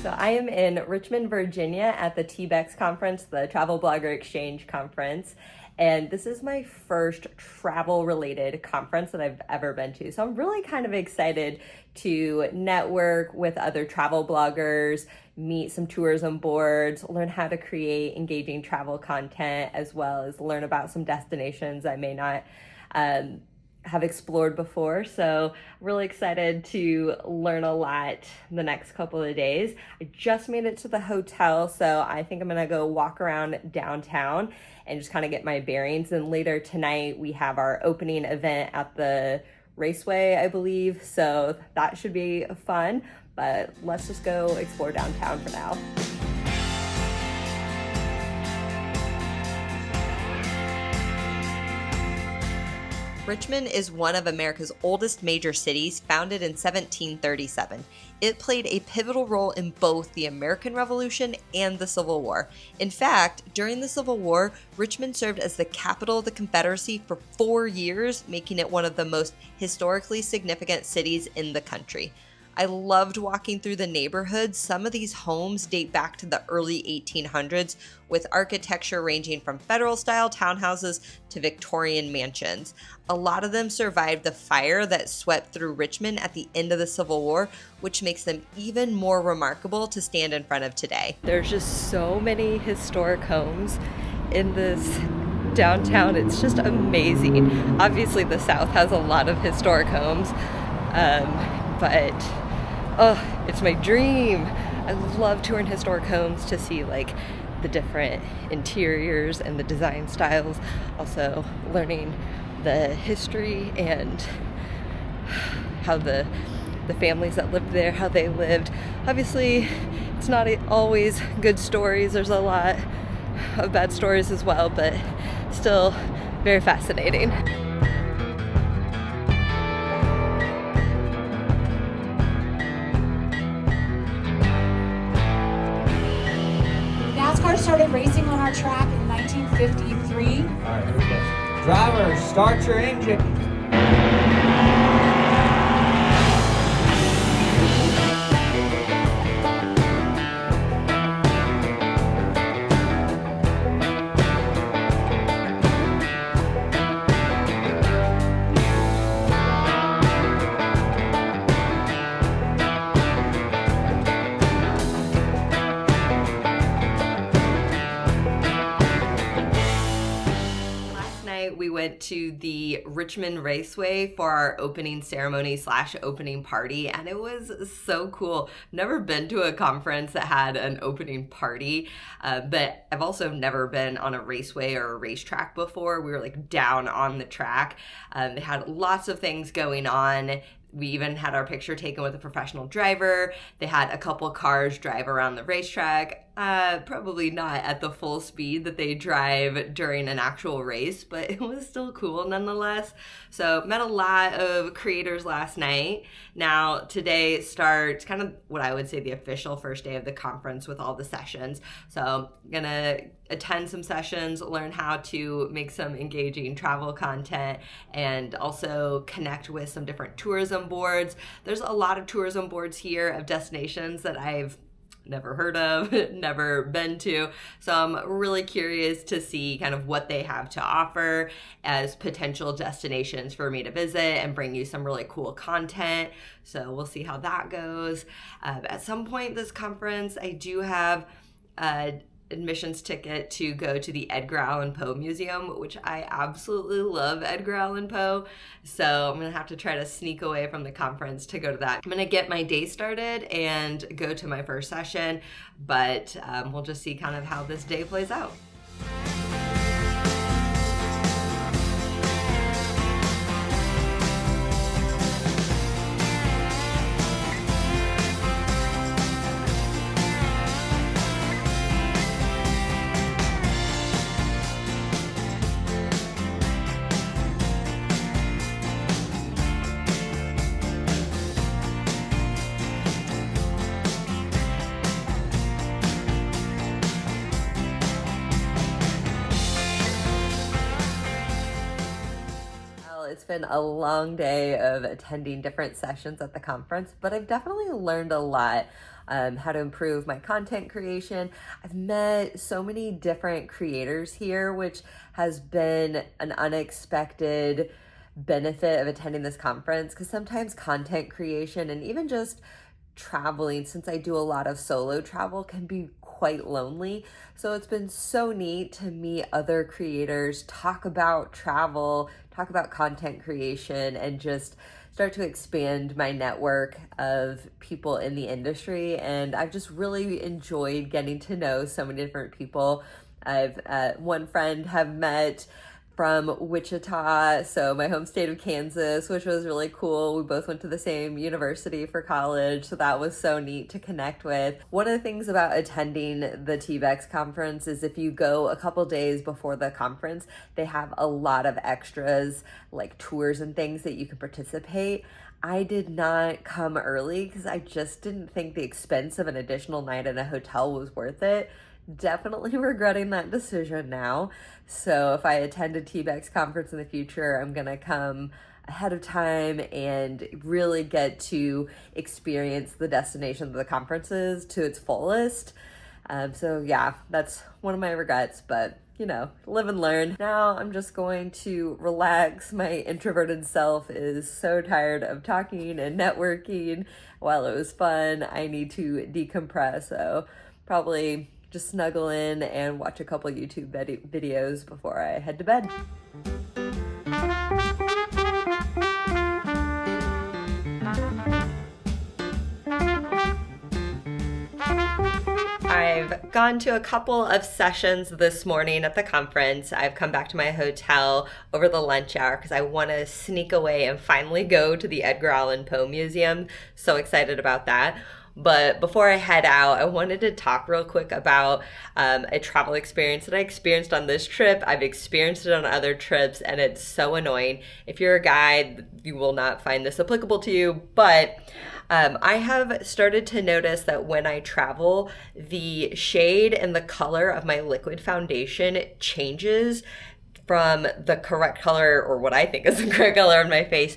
So I am in Richmond, Virginia at the TBEX conference, the Travel Blogger Exchange conference. And this is my first travel related conference that I've ever been to. So I'm really kind of excited to network with other travel bloggers, meet some tourism boards, learn how to create engaging travel content, as well as learn about some destinations I may not have explored before. So really excited to learn a lot the next couple of days. I just made it to the hotel, so I think I'm gonna go walk around downtown and just kind of get my bearings. And later tonight we have our opening event at the Raceway, I believe, so that should be fun. But let's just go explore downtown for now. Richmond is one of America's oldest major cities, founded in 1737. It played a pivotal role in both the American Revolution and the Civil War. In fact, during the Civil War, Richmond served as the capital of the Confederacy for 4 years, making it one of the most historically significant cities in the country. I loved walking through the neighborhoods. Some of these homes date back to the early 1800s, with architecture ranging from federal-style townhouses to Victorian mansions. A lot of them survived the fire that swept through Richmond at the end of the Civil War, which makes them even more remarkable to stand in front of today. There's just so many historic homes in this downtown. It's just amazing. Obviously, the South has a lot of historic homes, but it's my dream. I love touring historic homes to see like the different interiors and the design styles. Also learning the history and how the families that lived there, how they lived. Obviously, it's not always good stories. There's a lot of bad stories as well, but still very fascinating. NASCAR started racing on our track in 1953. All right, here we go. Driver, start your engine. We went to the Richmond Raceway for our opening ceremony / opening party, and it was so cool. Never been to a conference that had an opening party, but I've also never been on a raceway or a racetrack before. We were like down on the track. They had lots of things going on. We even had our picture taken with a professional driver. They had a couple cars drive around the racetrack. Probably not at the full speed that they drive during an actual race, but it was still cool nonetheless. So met a lot of creators last night. Now today starts kind of what I would say the official first day of the conference with all the sessions. So I'm gonna attend some sessions, learn how to make some engaging travel content, and also connect with some different tourism boards. There's a lot of tourism boards here of destinations that I've never heard of, never been to. So I'm really curious to see kind of what they have to offer as potential destinations for me to visit and bring you some really cool content. So we'll see how that goes. At some point this conference, I do have admissions ticket to go to the Edgar Allan Poe Museum, which I absolutely love Edgar Allan Poe. So I'm gonna have to try to sneak away from the conference to go to that. I'm gonna get my day started and go to my first session, but we'll just see kind of how this day plays out. It's been a long day of attending different sessions at the conference, but I've definitely learned a lot. how to improve my content creation. I've met so many different creators here, which has been an unexpected benefit of attending this conference, because sometimes content creation and even just traveling, since I do a lot of solo travel, can be quite lonely. So it's been so neat to meet other creators, talk about travel, talk about content creation, and just start to expand my network of people in the industry. And I've just really enjoyed getting to know so many different people. I've one friend have met from Wichita, so my home state of Kansas, which was really cool. We both went to the same university for college, so that was so neat to connect with. One of the things about attending the TBEX conference is if you go a couple days before the conference, they have a lot of extras like tours and things that you can participate. I did not come early because I just didn't think the expense of an additional night in a hotel was worth it. Definitely regretting that decision now. So if I attend a TBEX conference in the future, I'm gonna come ahead of time and really get to experience the destination of the conferences to its fullest. So yeah, that's one of my regrets, but you know, live and learn. Now I'm just going to relax. My introverted self is so tired of talking and networking. While it was fun, I need to decompress. So probably just snuggle in and watch a couple YouTube videos before I head to bed. I've gone to a couple of sessions this morning at the conference. I've come back to my hotel over the lunch hour because I want to sneak away and finally go to the Edgar Allan Poe Museum. So excited about that. But before I head out, I wanted to talk real quick about a travel experience that I experienced on this trip. I've experienced it on other trips, and it's so annoying. If you're a guide, you will not find this applicable to you, but I have started to notice that when I travel, the shade and the color of my liquid foundation changes from the correct color, or what I think is the correct color on my face,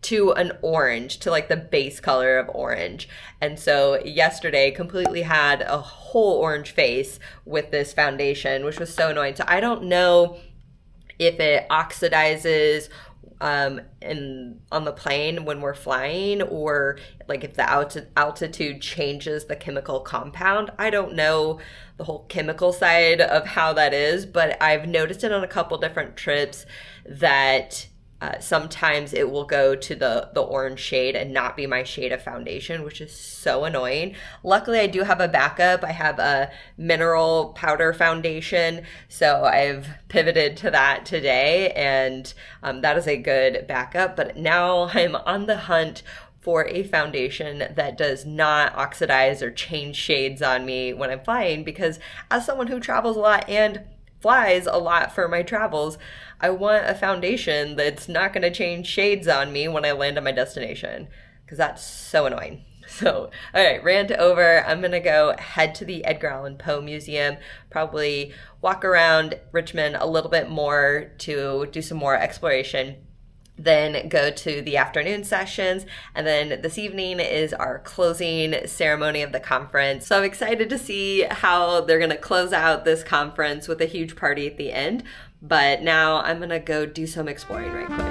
to an orange, to like the base color of orange. And so yesterday completely had a whole orange face with this foundation, which was so annoying. So I don't know if it oxidizes on the plane when we're flying, or like if the altitude changes the chemical compound. I don't know the whole chemical side of how that is, but I've noticed it on a couple different trips that sometimes it will go to the orange shade and not be my shade of foundation, which is so annoying. Luckily, I do have a backup. I have a mineral powder foundation, so I've pivoted to that today, and that is a good backup. But now I'm on the hunt for a foundation that does not oxidize or change shades on me when I'm flying, because as someone who travels a lot and flies a lot for my travels, I want a foundation that's not going to change shades on me when I land at my destination, because that's so annoying. So, all right, rant over. I'm going to go head to the Edgar Allan Poe Museum, probably walk around Richmond a little bit more to do some more exploration, then go to the afternoon sessions, and then this evening is our closing ceremony of the conference. So I'm excited to see how they're going to close out this conference with a huge party at the end. But now I'm going to go do some exploring right quick.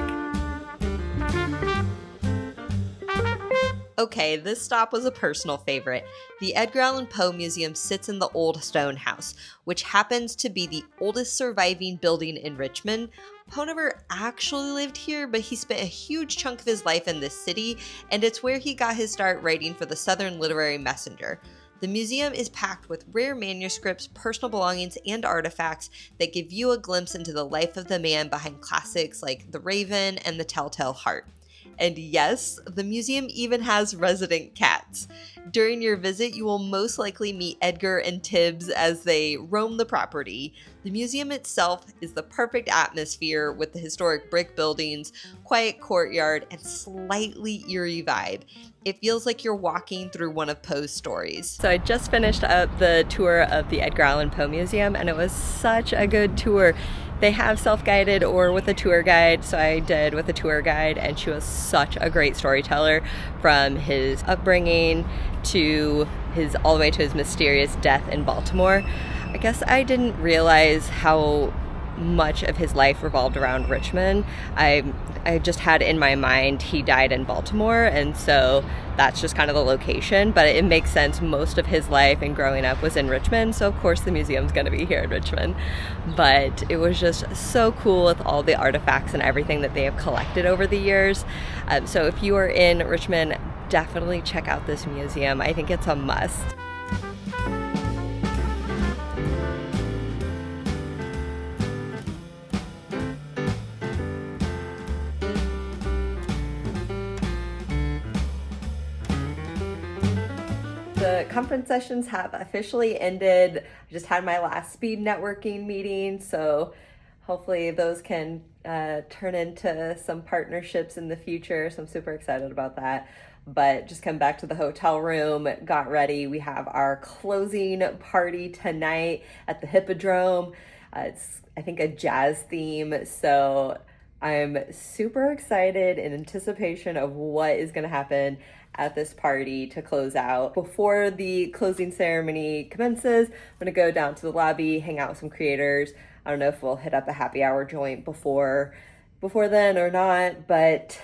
Okay, this stop was a personal favorite. The Edgar Allan Poe Museum sits in the old stone house, which happens to be the oldest surviving building in Richmond. Poe never actually lived here, but he spent a huge chunk of his life in this city, and it's where he got his start writing for the Southern Literary Messenger. The museum is packed with rare manuscripts, personal belongings, and artifacts that give you a glimpse into the life of the man behind classics like The Raven and The Telltale Heart. And yes, the museum even has resident cats. During your visit, you will most likely meet Edgar and Tibbs as they roam the property. The museum itself is the perfect atmosphere with the historic brick buildings, quiet courtyard, and slightly eerie vibe. It feels like you're walking through one of Poe's stories. So I just finished up the tour of the Edgar Allan Poe Museum, and it was such a good tour. They have self-guided or with a tour guide, so I did with a tour guide, and she was such a great storyteller, from his upbringing to all the way to his mysterious death in Baltimore. I guess I didn't realize how much of his life revolved around Richmond. I just had in my mind he died in Baltimore, and so that's just kind of the location, but it makes sense. Most of his life and growing up was in Richmond, so of course the museum's going to be here in Richmond. But it was just so cool with all the artifacts and everything that they have collected over the years. So if you are in Richmond, definitely check out this museum. I think it's a must. The conference sessions have officially ended. I just had my last speed networking meeting, so hopefully those can turn into some partnerships in the future. So I'm super excited about that. But just come back to the hotel room, got ready. We have our closing party tonight at the Hippodrome. It's, I think, a jazz theme. So I'm super excited in anticipation of what is going to happen at this party to close out. Before the closing ceremony commences, I'm gonna go down to the lobby, hang out with some creators. I don't know if we'll hit up a happy hour joint before then or not, but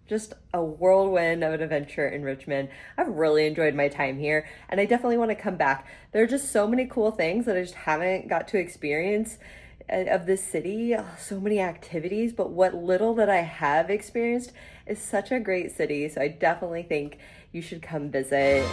just a whirlwind of an adventure in Richmond. I've really enjoyed my time here, and I definitely want to come back. There are just so many cool things that I just haven't got to experience of this city. So many activities, but what little that I have experienced is such a great city. So I definitely think you should come visit.